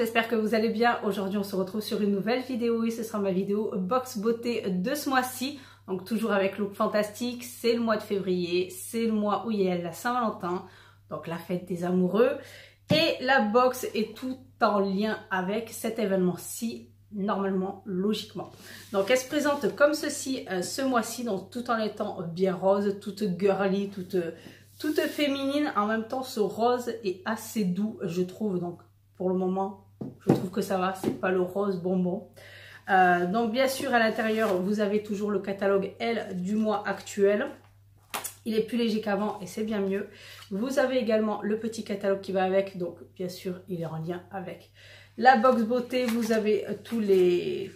j'espère que vous allez bien. Aujourd'hui on se retrouve sur une nouvelle vidéo et ce sera ma vidéo box beauté de ce mois-ci. Donc toujours avec look fantastique, c'est le mois de février, c'est le mois où il y a la Saint-Valentin, donc la fête des amoureux. Et la box est tout en lien avec cet événement-ci, normalement, logiquement. Donc elle se présente comme ceci ce mois-ci, donc tout en étant bien rose, toute girly, toute féminine. En même temps, ce rose est assez doux, je trouve. Donc pour le moment, je trouve que ça va, c'est pas le rose bonbon. Donc bien sûr, à l'intérieur, vous avez toujours le catalogue L du mois actuel. Il est plus léger qu'avant et c'est bien mieux. Vous avez également le petit catalogue qui va avec. Donc bien sûr, il est en lien avec la box beauté. Vous avez tous les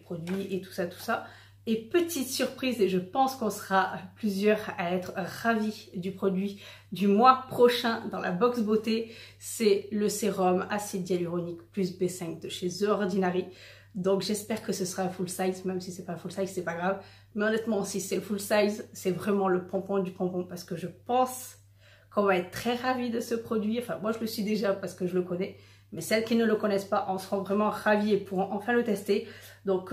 produits et tout ça. Et petite surprise, et je pense qu'on sera plusieurs à être ravis du produit du mois prochain dans la box beauté, c'est le sérum acide hyaluronique plus B5 de chez The Ordinary. Donc j'espère que ce sera un full size, même si c'est pas un full size, c'est pas grave. Mais honnêtement, si c'est le full size, c'est vraiment le pompon du pompon parce que je pense qu'on va être très ravis de ce produit. Enfin, moi je le suis déjà parce que je le connais. Mais celles qui ne le connaissent pas en seront vraiment ravis et pourront enfin le tester. Donc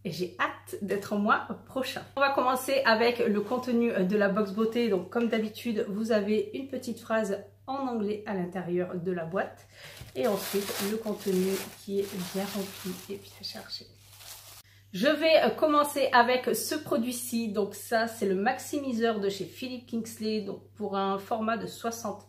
j'ai hâte d'être au mois prochain. On va commencer avec le contenu de la box beauté. Donc comme d'habitude, vous avez une petite phrase en anglais à l'intérieur de la boîte. Et ensuite, le contenu qui est bien rempli et bien chargé. Je vais commencer avec ce produit-ci. Donc ça, c'est le maximiseur de chez Philip Kingsley. Donc pour un format de 60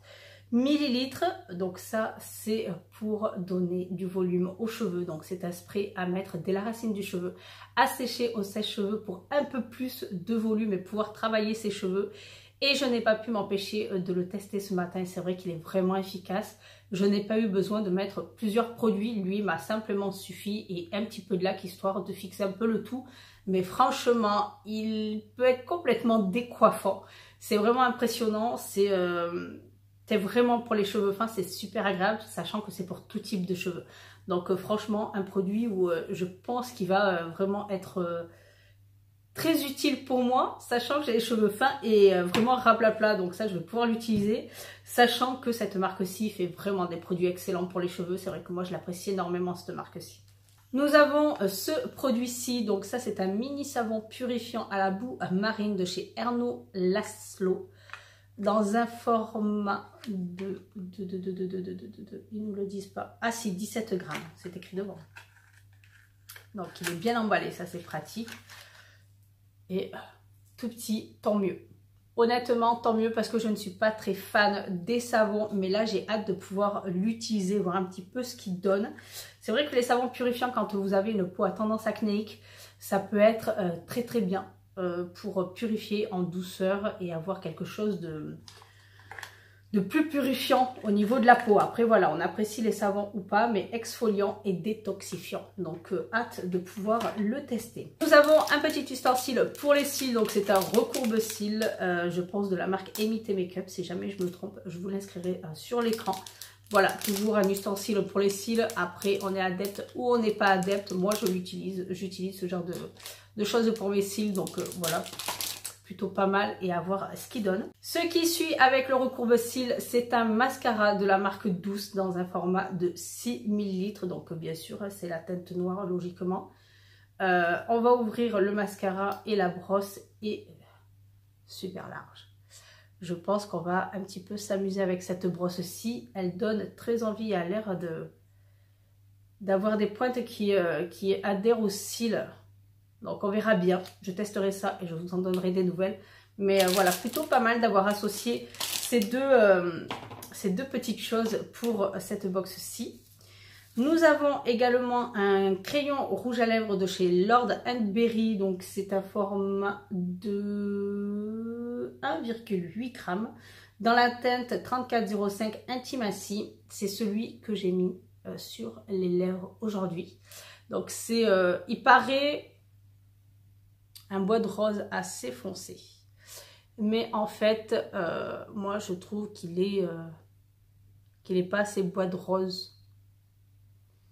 ml. Donc ça, c'est pour donner du volume aux cheveux. Donc c'est un spray à mettre dès la racine du cheveu, à sécher au sèche-cheveux pour un peu plus de volume et pouvoir travailler ses cheveux. Et je n'ai pas pu m'empêcher de le tester ce matin. C'est vrai qu'il est vraiment efficace. Je n'ai pas eu besoin de mettre plusieurs produits. Lui m'a simplement suffi et un petit peu de lac histoire de fixer un peu le tout. Mais franchement, il peut être complètement décoiffant. C'est vraiment impressionnant. C'est vraiment pour les cheveux fins, c'est super agréable, sachant que c'est pour tout type de cheveux. Donc franchement, un produit où je pense qu'il va vraiment être très utile pour moi, sachant que j'ai les cheveux fins et vraiment raplapla, donc ça je vais pouvoir l'utiliser, sachant que cette marque-ci fait vraiment des produits excellents pour les cheveux. C'est vrai que moi je l'apprécie énormément cette marque-ci. Nous avons ce produit-ci, donc ça c'est un mini savon purifiant à la boue marine de chez Erno Laszlo, dans un format de ils nous le disent pas, ah si, 17 grammes, c'est écrit devant. Donc il est bien emballé, ça c'est pratique. Et tout petit, tant mieux. Honnêtement, tant mieux parce que je ne suis pas très fan des savons. Mais là, j'ai hâte de pouvoir l'utiliser, voir un petit peu ce qu'il donne. C'est vrai que les savons purifiants, quand vous avez une peau à tendance acnéique, ça peut être très très bien pour purifier en douceur et avoir quelque chose de plus purifiant au niveau de la peau. Après voilà, on apprécie les savons ou pas, mais exfoliant et détoxifiant. Donc hâte de pouvoir le tester. Nous avons un petit ustensile pour les cils, donc c'est un recourbe-cils, je pense de la marque Emite Makeup. Si jamais je me trompe, je vous l'inscrirai sur l'écran. Voilà, toujours un ustensile pour les cils. Après, on est adepte ou on n'est pas adepte. Moi, je l'utilise. J'utilise ce genre de choses pour mes cils. Donc voilà, plutôt pas mal et à voir ce qu'il donne. Ce qui suit avec le recourbe-cils, c'est un mascara de la marque Douce dans un format de 6 ml. Donc bien sûr, c'est la teinte noire logiquement. On va ouvrir le mascara et la brosse est super large. Je pense qu'on va un petit peu s'amuser avec cette brosse-ci. Elle donne très envie, elle a l'air d'avoir des pointes qui adhèrent aux cils. Donc on verra bien, je testerai ça et je vous en donnerai des nouvelles. Mais voilà, plutôt pas mal d'avoir associé ces deux petites choses pour cette box-ci. Nous avons également un crayon rouge à lèvres de chez Lord & Berry. Donc c'est un format de 1,8 g dans la teinte 3405 Intimacy. C'est celui que j'ai mis sur les lèvres aujourd'hui. Donc c'est, il paraît un bois de rose assez foncé, mais en fait moi je trouve qu'il est pas assez bois de rose.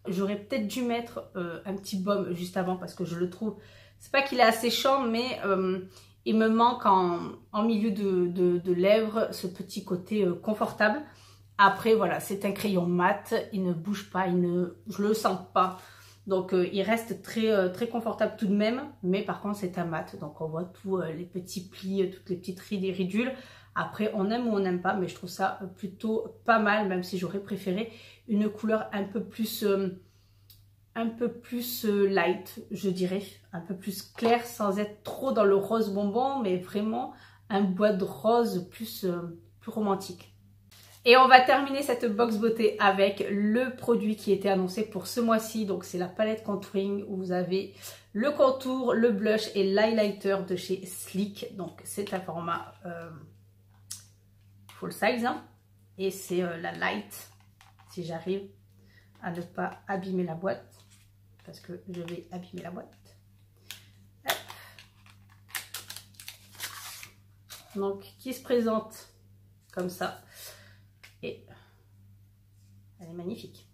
J'aurais peut-être dû mettre un petit baume juste avant parce que je le trouve, c'est pas qu'il est assez chaud, mais il me manque en milieu de lèvres ce petit côté confortable. Après, voilà, c'est un crayon mat, il ne bouge pas, je le sens pas. Donc, il reste très confortable tout de même, mais par contre, c'est un mat. Donc, on voit tous les petits plis, toutes les petites rides et ridules. Après, on aime ou on n'aime pas, mais je trouve ça plutôt pas mal, même si j'aurais préféré une couleur un peu plus light, je dirais. Un peu plus clair, sans être trop dans le rose bonbon, mais vraiment un bois de rose plus romantique. Et on va terminer cette box beauté avec le produit qui était annoncé pour ce mois-ci. Donc c'est la palette contouring où vous avez le contour, le blush et l'highlighter de chez Sleek. Donc c'est un format full size. Hein. Et c'est la light, si j'arrive à ne pas abîmer la boîte. Parce que je vais abîmer la boîte. Hop. Donc qui se présente comme ça. Et elle est magnifique.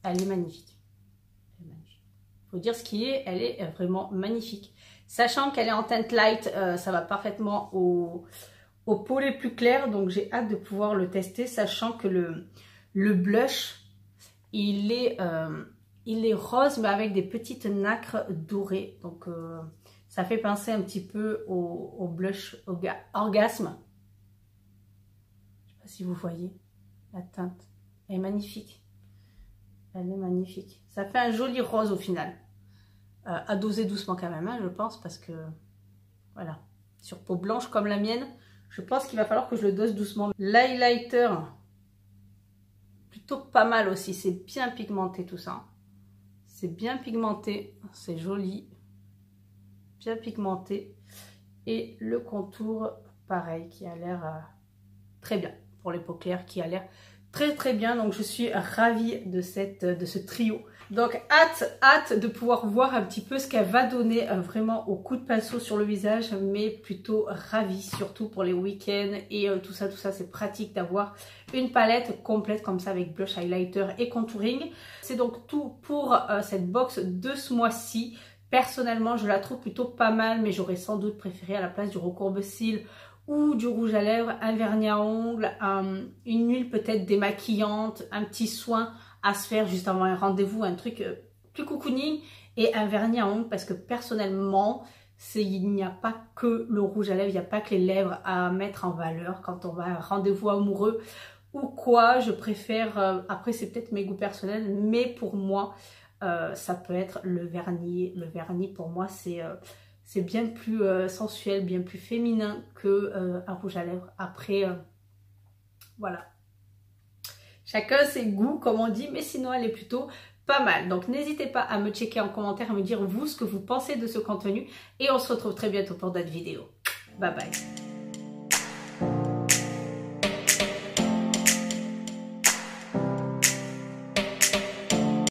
Elle est magnifique. Elle est magnifique. Faut dire ce qui est, elle est vraiment magnifique. Sachant qu'elle est en teinte light, ça va parfaitement aux peaux les plus claires. Donc j'ai hâte de pouvoir le tester, sachant que le blush, il est rose, mais avec des petites nacres dorées. Donc ça fait penser un petit peu au blush Orgasme. Si vous voyez la teinte, elle est magnifique, elle est magnifique, ça fait un joli rose au final, à doser doucement quand même, hein, je pense, parce que voilà, sur peau blanche comme la mienne, je pense qu'il va falloir que je le dose doucement. L'highlighter, plutôt pas mal aussi, c'est bien pigmenté tout ça, c'est bien pigmenté, c'est joli, bien pigmenté, et le contour pareil qui a l'air très bien. Pour les peaux claires, qui a l'air très bien. Donc je suis ravie de ce trio. Donc hâte de pouvoir voir un petit peu ce qu'elle va donner vraiment au coup de pinceau sur le visage, mais plutôt ravie, surtout pour les week-ends et tout ça c'est pratique d'avoir une palette complète comme ça avec blush, highlighter et contouring. C'est donc tout pour cette box de ce mois-ci. Personnellement, je la trouve plutôt pas mal, mais j'aurais sans doute préféré à la place du recourbe-cils ou du rouge à lèvres, un vernis à ongles, une huile peut-être démaquillante, un petit soin à se faire juste avant un rendez-vous, un truc plus cocooning, et un vernis à ongles parce que personnellement, il n'y a pas que le rouge à lèvres, il n'y a pas que les lèvres à mettre en valeur quand on va à un rendez-vous amoureux ou quoi. Je préfère, après c'est peut-être mes goûts personnels, mais pour moi, ça peut être le vernis. Le vernis pour moi c'est bien plus sensuel, bien plus féminin que un rouge à lèvres. Après, voilà. Chacun ses goûts, comme on dit, mais sinon elle est plutôt pas mal. Donc n'hésitez pas à me checker en commentaire, à me dire vous ce que vous pensez de ce contenu. Et on se retrouve très bientôt pour d'autres vidéos. Bye bye.